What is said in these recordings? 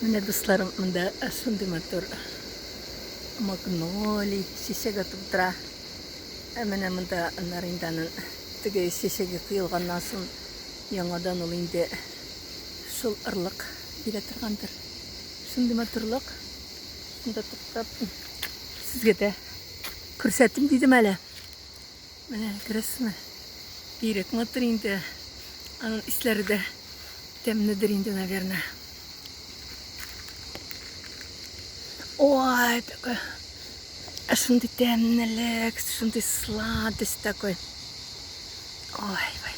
Менә дусларым, монда шундый матур магнолий чәчәге тутыра. Менә монда наринданың теге чәчәге кыйлганнан соң яңадан ул инде шул ырлык бирә торгандыр. Шундый матурлык. Шунда туктап сезгә дә күрсәтим дидем әле. Менә күрәсезме? Бирек матур инде. Аның исләре дә тәмледер инде, наверное. Ой, такой, шундый тәмлелек, шундый сладость такой. Ой, вай.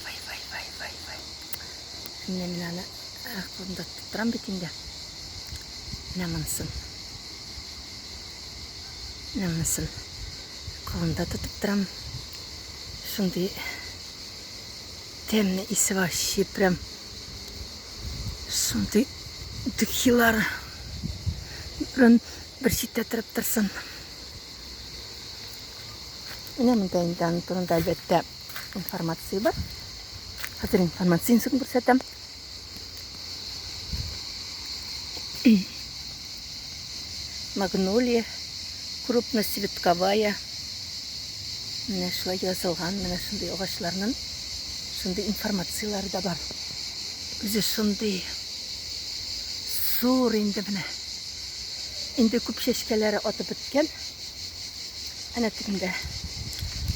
Менә мин аны кулымда тутырам бит инде. Менә монысын. Кулымда тутып торам. Шундый тәмле исе вообще прям. Шундый духилар. Bir çitte tırıp tırsın. Менә монда инде аның турында әлбәттә информация бар. Хәзер информациясын күрсәтәм. Магнолия крупноцветковая. Менә шулай язылган, менә шундый агачларның шундый информациялары да бар. Үзе шундый зур инде менә. Инде күп чәчкәләре атып беткән. Әнә тегендә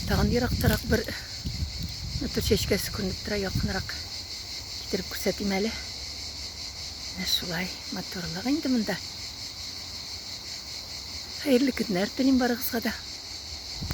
тагын ерактарак бер матур чәчкәсе күренеп тора, якынрак китереп күрсәтим әле. Менә шулай матурлык инде монда. Хәерле көннәр телим барыгызга да.